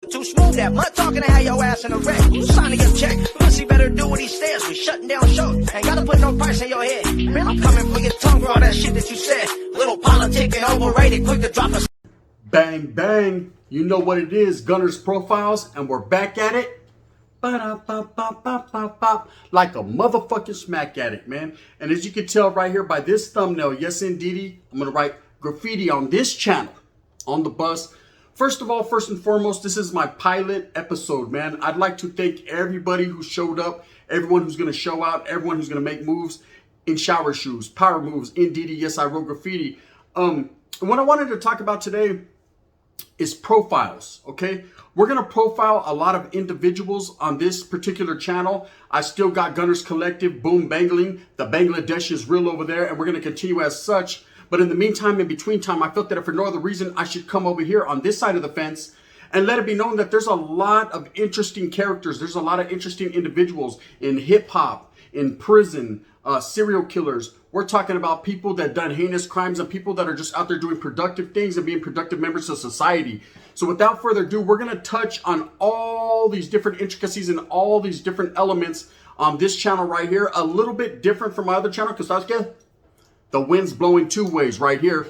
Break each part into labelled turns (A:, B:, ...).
A: Too smooth that mud talking to have your ass in a wreck. Who's signing your check? Pussy better do what he says. We shutting down shows. Ain't gotta put no price in your head. Man, I'm coming for your tongue for all that shit that you said. Little politic and overrated, quick to drop a.
B: Bang, bang. You know what it is, Gunner's Profiles, and we're back at it. Ba-da-ba-ba-ba-ba-ba. Like a motherfucking smack addict, man. And as you can tell right here by this thumbnail, yes indeedy, I'm going to write graffiti on this channel, on the bus. First of all, first and foremost, this is my pilot episode, man. I'd like to thank everybody who showed up, everyone who's going to show out, everyone who's going to make moves in shower shoes, power moves, indeedy, yes, I wrote graffiti. What I wanted to talk about today is profiles, okay? We're going to profile a lot of individuals on this particular channel. I still got Gunners Collective, boom, bangling. The Bangladesh is real over there, and we're going to continue as such. But in the meantime, in between time, I felt that if for no other reason, I should come over here on this side of the fence and let it be known that there's a lot of interesting characters. There's a lot of interesting individuals in hip hop, in prison, serial killers. We're talking about people that done heinous crimes and people that are just out there doing productive things and being productive members of society. So without further ado, we're going to touch on all these different intricacies and all these different elements on this channel right here. A little bit different from my other channel because the wind's blowing two ways right here.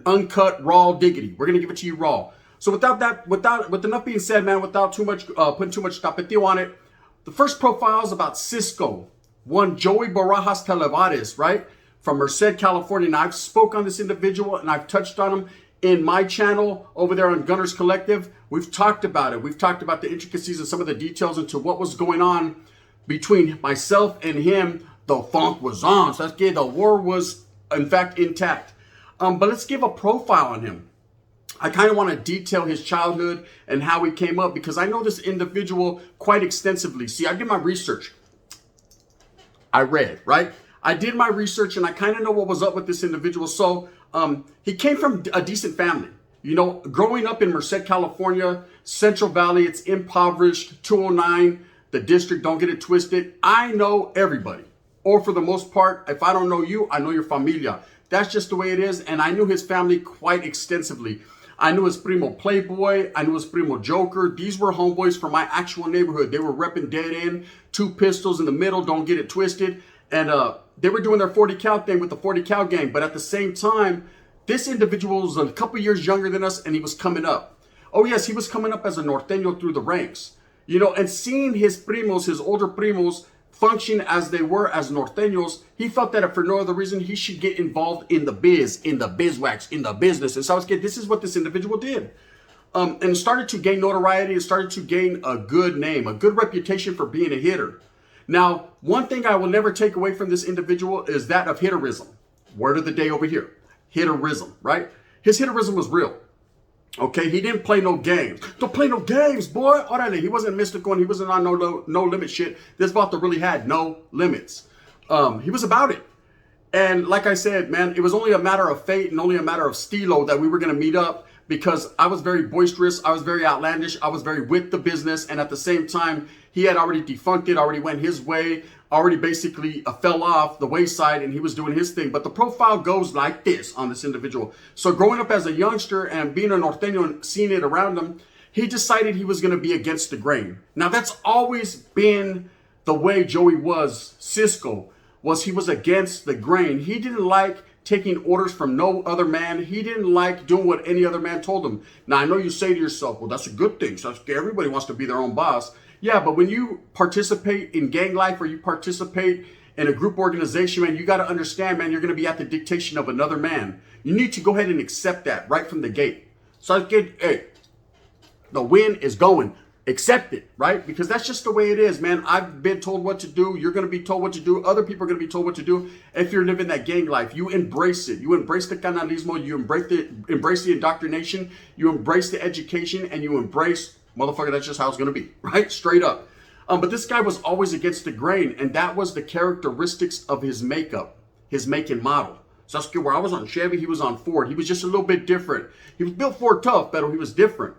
B: Uncut, raw diggity. We're going to give it to you raw. So with enough being said, man, without too much, putting too much tapeteo on it, the first profile is about Cisco. One Joey Barajas Televares, right? From Merced, California. Now, I've spoke on this individual and I've touched on him in my channel over there on Gunners Collective. We've talked about it. We've talked about the intricacies and some of the details into what was going on between myself and him. The funk was on. So that's good. The war was, in fact, intact. But let's give a profile on him. I kind of want to detail his childhood and how he came up because I know this individual quite extensively. See, I did my research. I read, right? I did my research and I kind of know what was up with this individual. So he came from a decent family. You know, growing up in Merced, California, Central Valley, it's impoverished, 209, the district, don't get it twisted. I know everybody. Or for the most part, if I don't know you, I know your familia. That's just the way it is. And I knew his family quite extensively. I knew his primo Playboy. I knew his primo Joker. These were homeboys from my actual neighborhood. They were repping dead end, 2 pistols in the middle, don't get it twisted. And they were doing their 40 cal thing with the 40 cal gang. But at the same time, this individual was a couple years younger than us and he was coming up. Oh yes, he was coming up as a Norteno through the ranks. You know, and seeing his primos, his older primos, function as they were as Norteños, he felt that if for no other reason, he should get involved in the bizwax, in the business. And so this is what this individual did. And started to gain notoriety and started to gain a good name, a good reputation for being a hitter. Now, one thing I will never take away from this individual is that of hitterism. Word of the day over here, hitterism, right? His hitterism was real. Okay, he didn't play no games. Don't play no games, boy. Orale. He wasn't mystical and he wasn't on no limit shit. This vato really had no limits. He was about it. And like I said, man, it was only a matter of fate and only a matter of stilo that we were going to meet up because I was very boisterous. I was very outlandish. I was very with the business. And at the same time, he had already defunct it, already went his way, already basically fell off the wayside and he was doing his thing. But the profile goes like this on this individual. So growing up as a youngster and being a Norteño and seeing it around him, he decided he was going to be against the grain. Now that's always been the way Joey was. Cisco he was against the grain. He didn't like taking orders from no other man. He didn't like doing what any other man told him. Now I know you say to yourself, well, that's a good thing. So everybody wants to be their own boss. Yeah, but when you participate in gang life or you participate in a group organization, man, you got to understand, man, you're going to be at the dictation of another man. You need to go ahead and accept that right from the gate. So hey, the wind is going. Accept it, right? Because that's just the way it is, man. I've been told what to do. You're going to be told what to do. Other people are going to be told what to do. If you're living that gang life, you embrace it. You embrace the canalismo. You embrace the indoctrination. You embrace the education, and you embrace, motherfucker, that's just how it's going to be, right? Straight up. But this guy was always against the grain, and that was the characteristics of his makeup, his make and model. So that's good. Where I was on Chevy, he was on Ford. He was just a little bit different. He was built Ford tough, but he was different.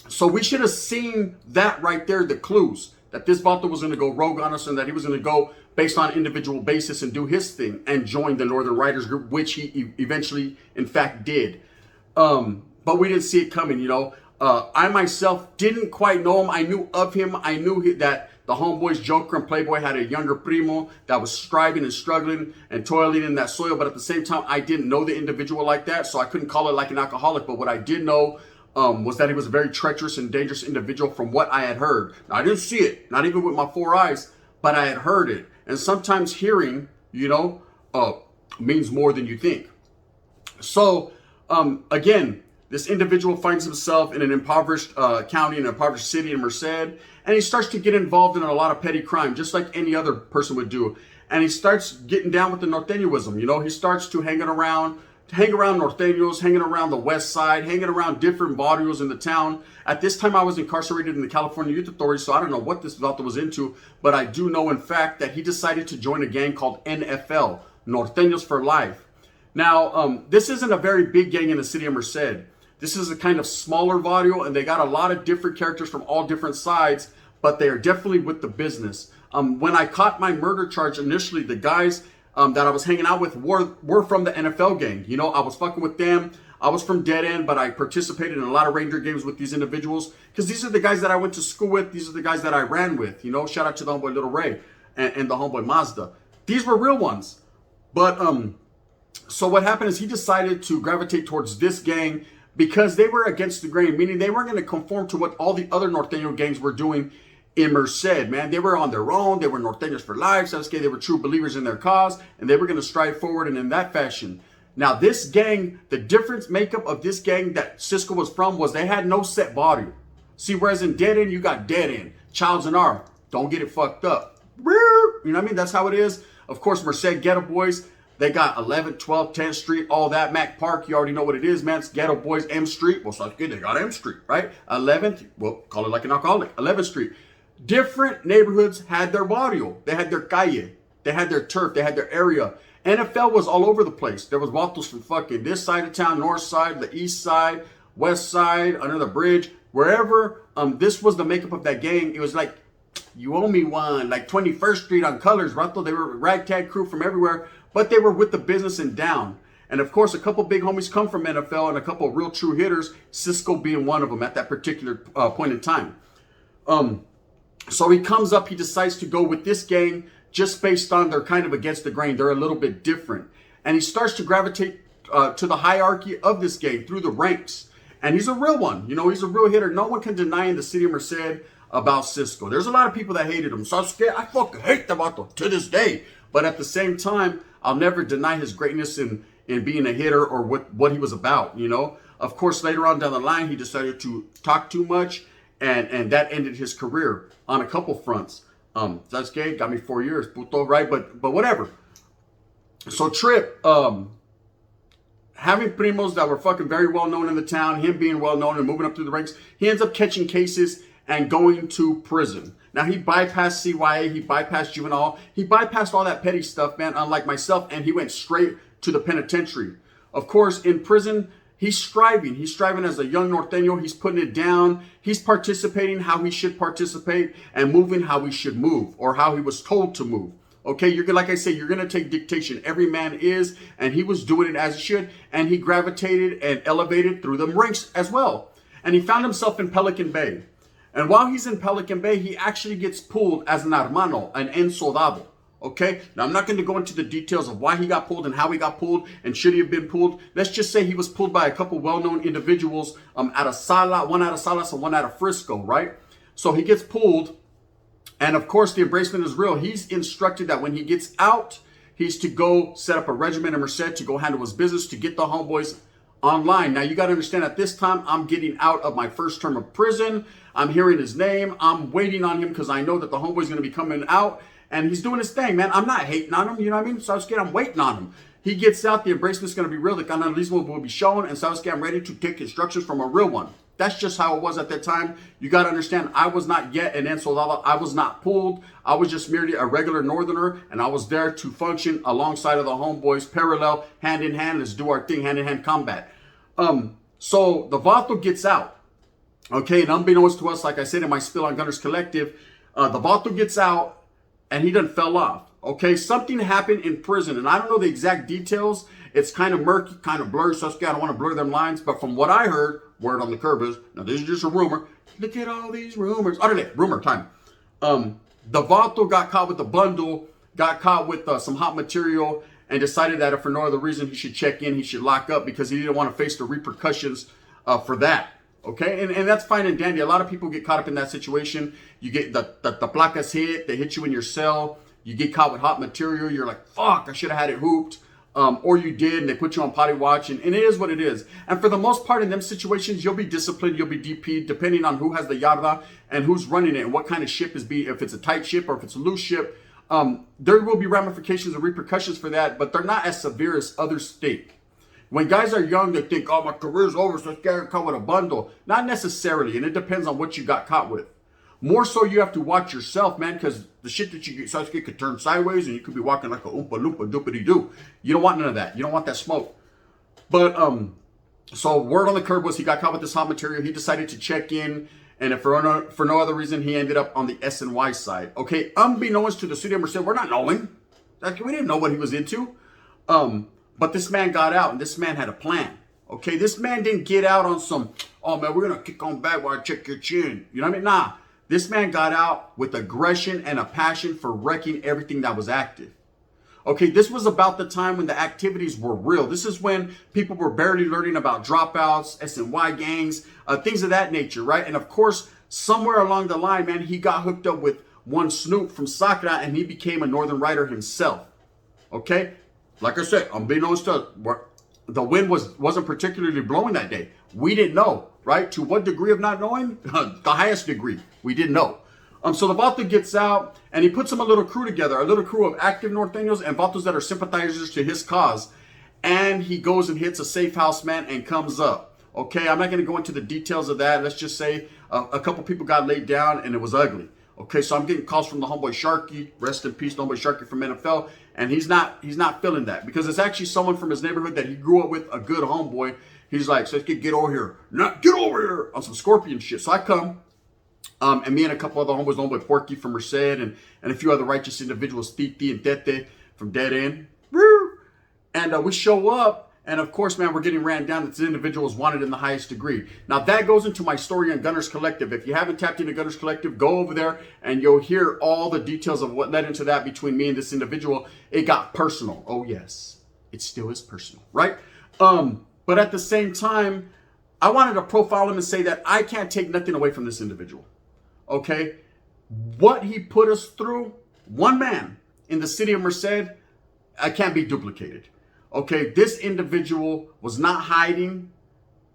B: So we should have seen that right there, the clues, that this vato was going to go rogue on us and that he was going to go based on individual basis and do his thing and join the Northern Riders group, which he eventually, in fact, did. But we didn't see it coming, you know. I myself didn't quite know him. I knew of him. I knew that the homeboys, Joker and Playboy, had a younger primo that was striving and struggling and toiling in that soil. But at the same time, I didn't know the individual like that, so I couldn't call it like an alcoholic. But what I did know was that he was a very treacherous and dangerous individual from what I had heard. Now, I didn't see it, not even with my 4 eyes, but I had heard it. And sometimes hearing, means more than you think. So, again, this individual finds himself in an impoverished county, an impoverished city in Merced, and he starts to get involved in a lot of petty crime, just like any other person would do. And he starts getting down with the Norteñoism. He starts to hang around Norteños, hanging around the West Side, hanging around different barrios in the town. At this time, I was incarcerated in the California Youth Authority, so I don't know what this vato was into, but I do know, in fact, that he decided to join a gang called NFL, Norteños for Life. Now, this isn't a very big gang in the city of Merced. This is a kind of smaller barrio, and they got a lot of different characters from all different sides, but they are definitely with the business. When I caught my murder charge initially, the guys that I was hanging out with were from the NFL gang. I was fucking with them. I was from Dead End, but I participated in a lot of Ranger games with these individuals because these are the guys that I went to school with. These are the guys that I ran with. Shout out to the homeboy Little Ray and the homeboy Mazda. These were real ones. But so what happened is he decided to gravitate towards this gang because they were against the grain, meaning they weren't going to conform to what all the other Norteño gangs were doing in Merced, man. They were on their own. They were Norteños for life. So they were true believers in their cause, and they were going to strive forward and in that fashion. Now, this gang, the difference makeup of this gang that Cisco was from was they had no set body. See, whereas in Dead End, you got Dead End. Childs and R, don't get it fucked up. You know what I mean? That's how it is. Of course, Merced Ghetto Boys, they got 11th, 12th, 10th Street, all that. Mac Park, you already know what it is, man. It's Ghetto Boys, M Street. Well, so good, they got M Street, right? 11th, well, call it like an alcoholic. 11th Street. Different neighborhoods had their barrio. They had their calle. They had their turf. They had their area. NFL was all over the place. There was vatos from fucking this side of town, north side, the east side, west side, under the bridge, wherever. This was the makeup of that gang. It was like, you owe me one, like 21st Street on Colors, Rato. They were a ragtag crew from everywhere, but they were with the business and down. And of course, a couple big homies come from NFL and a couple of real true hitters, Cisco being one of them at that particular point in time. So he comes up, he decides to go with this gang just based on they're kind of against the grain. They're a little bit different. And he starts to gravitate to the hierarchy of this gang through the ranks. And he's a real one. He's a real hitter. No one can deny in the city of Merced about Cisco. There's a lot of people that hated him. So I fucking hate the vato to this day. But at the same time, I'll never deny his greatness in being a hitter or what he was about, Of course, later on down the line, he decided to talk too much, and that ended his career on a couple fronts. Sasuke got me 4 years, puto, right? But whatever. So Trip, having primos that were fucking very well known in the town, him being well known and moving up through the ranks, he ends up catching cases and going to prison. Now, he bypassed CYA, he bypassed juvenile, he bypassed all that petty stuff, man, unlike myself, and he went straight to the penitentiary. Of course, in prison, he's striving. He's striving as a young Norteño. He's putting it down. He's participating how he should participate and moving how he should move or how he was told to move. Okay, like I say, you're going to take dictation. Every man is, and he was doing it as he should, and he gravitated and elevated through the ranks as well. And he found himself in Pelican Bay. And while he's in Pelican Bay, he actually gets pulled as an hermano, an ensoldado. Okay, now I'm not going to go into the details of why he got pulled and how he got pulled and should he have been pulled. Let's just say he was pulled by a couple well-known individuals out of Sala, one out of Salas and one out of Frisco, right? So he gets pulled, and of course the embracement is real. He's instructed that when he gets out, he's to go set up a regiment in Merced to go handle his business, to get the homeboys online. Now you got to understand, at this time, I'm getting out of my first term of prison. I'm hearing his name. I'm waiting on him because I know that the homeboy's going to be coming out. And he's doing his thing, man. I'm not hating on him, you know what I mean? Sasuke, I'm waiting on him. He gets out, the embracement's going to be real, the canalismo will be shown, and Sasuke, I'm ready to take instructions from a real one. That's just how it was at that time. You got to understand, I was not yet an ensoldado. I was not pulled. I was just merely a regular northerner, and I was there to function alongside of the homeboys, parallel, hand in hand. Let's do our thing, hand in hand combat. So the vato gets out. Okay, and unbeknownst to us, like I said in my spill on Gunners Collective, the vato gets out, and he done fell off. Okay, something happened in prison, and I don't know the exact details. It's kind of murky, kind of blurry, so I don't want to blur them lines. But from what I heard, word on the curb is, now this is just a rumor. Look at all these rumors. Orale, rumor time. The vato got caught with the bundle, got caught with some hot material, and decided that if for no other reason he should check in, he should lock up because he didn't want to face the repercussions for that. Okay, and that's fine and dandy. A lot of people get caught up in that situation. You get the placas hit, they hit you in your cell. You get caught with hot material. You're like, fuck, I should have had it hooped. Or you did, and they put you on potty watch, and it is what it is. And for the most part in them situations, you'll be disciplined, you'll be DP'd, depending on who has the yarda and who's running it and what kind of ship is if it's a tight ship or if it's a loose ship. There will be ramifications and repercussions for that, but they're not as severe as others state. When guys are young, they think, oh, my career's over, so I get caught with a bundle. Not necessarily, and it depends on what you got caught with. More so, you have to watch yourself, man, because the shit that you get could turn sideways, and you could be walking like a oompa loompa doopity doo. You don't want none of that. You don't want that smoke. But so word on the curb was he got caught with this hot material. He decided to check in, and if for no other reason, he ended up on the S&Y side. Okay, unbeknownst to the city of Merced, we're not knowing. Like, we didn't know what he was into. But this man got out, and this man had a plan. Okay, this man didn't get out on some, oh man, we're gonna kick on back while I check your chin. You know what I mean? Nah. This man got out with aggression and a passion for wrecking everything that was active. Okay, this was about the time when the activities were real. This is when people were barely learning about dropouts, S&Y gangs, things of that nature, right? And of course, somewhere along the line, man, he got hooked up with one Snoop from Sakra, and he became a Northern Rider himself. Okay, like I said, unbeknownst to the wind wasn't particularly blowing that day. We didn't know, right? To what degree of not knowing? The highest degree. We didn't know. So the vato gets out, and he puts a little crew together, a little crew of active Norteños and vatos that are sympathizers to his cause. And he goes and hits a safe house, man, and comes up. Okay, I'm not going to go into the details of that. Let's just say a couple people got laid down, and it was ugly. Okay, so I'm getting calls from the homeboy Sharky, rest in peace, the homeboy Sharky from NFL, and he's not feeling that because it's actually someone from his neighborhood that he grew up with, a good homeboy. He's like, so get over here, get over here on some scorpion shit. So I come, and me and a couple other homeboys, homeboy Porky from Merced, and a few other righteous individuals, Titi and Tete from Dead End, and we show up. And of course, man, we're getting ran down. This individual is wanted in the highest degree. Now, that goes into my story on Gunners Collective. If you haven't tapped into Gunners Collective, go over there and you'll hear all the details of what led into that between me and this individual. It got personal. Oh, yes. It still is personal, right? But at the same time, I wanted to profile him and say that I can't take nothing away from this individual, okay? What he put us through, one man in the city of Merced, can't be duplicated. Okay, this individual was not hiding.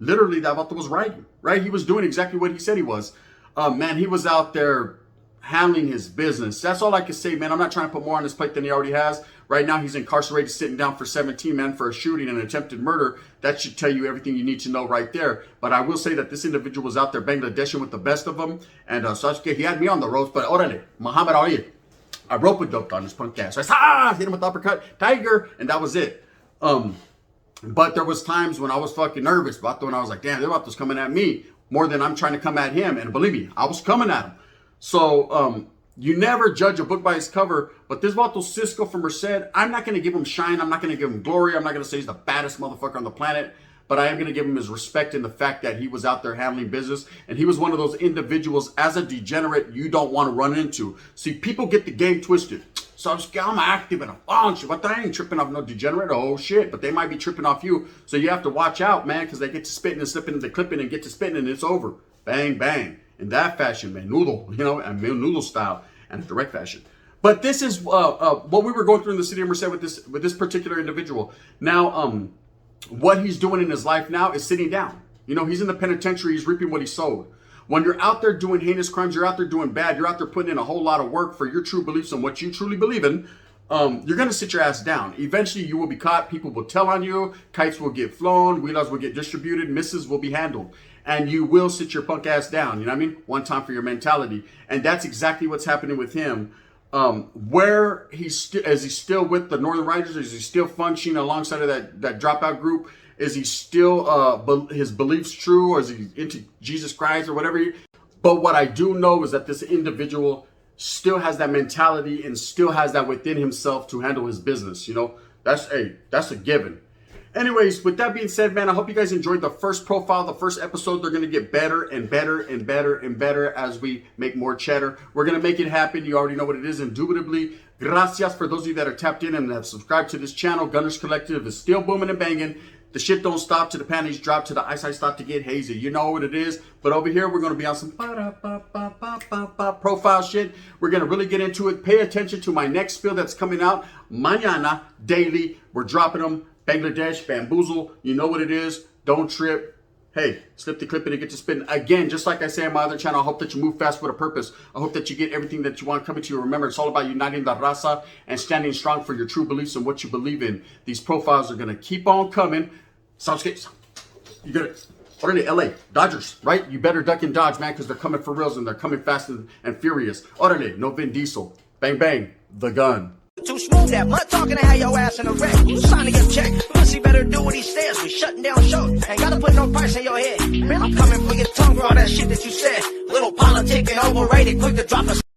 B: Literally, that vato was writing, right? He was doing exactly what he said he was. Man, he was out there handling his business. That's all I can say, man. I'm not trying to put more on his plate than he already has. Right now, he's incarcerated, sitting down for 17, man, for a shooting and attempted murder. That should tell you everything you need to know right there. But I will say that this individual was out there Bangladeshing with the best of them. And Sasuke, he had me on the ropes, but orale, Muhammad Ali, I rope-a-doped on his punk ass. So I hit him with the uppercut, tiger, and that was it. But there was times when I was fucking nervous, vato, and I was like, damn, this vato's coming at me more than I'm trying to come at him. And believe me, I was coming at him. So, you never judge a book by its cover, but this vato Cisco from Merced, I'm not going to give him shine. I'm not going to give him glory. I'm not going to say he's the baddest motherfucker on the planet, but I am going to give him his respect in the fact that he was out there handling business. And he was one of those individuals as a degenerate you don't want to run into. See, people get the game twisted. So I'm active and a bunch, but I ain't tripping off no degenerate. Oh shit, but they might be tripping off you. So you have to watch out, man, because they get to spitting and slipping into clipping and get to spitting and it's over. Bang, bang. In that fashion, man, noodle, and noodle style and direct fashion. But this is what we were going through in the city of Merced with this particular individual. Now, what he's doing in his life now is sitting down. He's in the penitentiary. He's reaping what he sowed. When you're out there doing heinous crimes, you're out there doing bad, you're out there putting in a whole lot of work for your true beliefs and what you truly believe in, you're going to sit your ass down. Eventually, you will be caught. People will tell on you. Kites will get flown. Wheelers will get distributed. Misses will be handled. And you will sit your punk ass down. You know what I mean? One time for your mentality. And that's exactly what's happening with him. Where is he still with the Northern Riders? Is he still functioning alongside of that dropout group? Is he still, his beliefs true, or is he into Jesus Christ or whatever? But what I do know is that this individual still has that mentality and still has that within himself to handle his business. That's a given. Anyways, with that being said, man, I hope you guys enjoyed the first profile, the first episode. They're going to get better and better and better and better as we make more cheddar. We're going to make it happen. You already know what it is, indubitably. Gracias for those of you that are tapped in and have subscribed to this channel. Gunners Collective is still booming and banging. The shit don't stop till the panties drop, till the eyesight stop to get hazy. You know what it is. But over here, we're going to be on some profile shit. We're going to really get into it. Pay attention to my next spill that's coming out. Mañana, daily. We're dropping them. Bangladesh, bamboozle. You know what it is. Don't trip. Hey, slip the clip and get to spin. Again, just like I say on my other channel, I hope that you move fast with a purpose. I hope that you get everything that you want coming to you. Remember, it's all about uniting the raza and standing strong for your true beliefs and what you believe in. These profiles are going to keep on coming. Sounds good. You got it. Already, LA, Dodgers, right? You better duck and dodge, man, because they're coming for reals and they're coming fast and furious. Orale, no Vin Diesel. Bang, bang, the gun.
A: Too smooth, that mud talking to have your ass in a wreck. Signing your check, pussy better do what he says. We shutting down shows, ain't gotta put no price in your head. Man, I'm coming for your tongue for all that shit that you said. Little politic and overrated, quick to drop a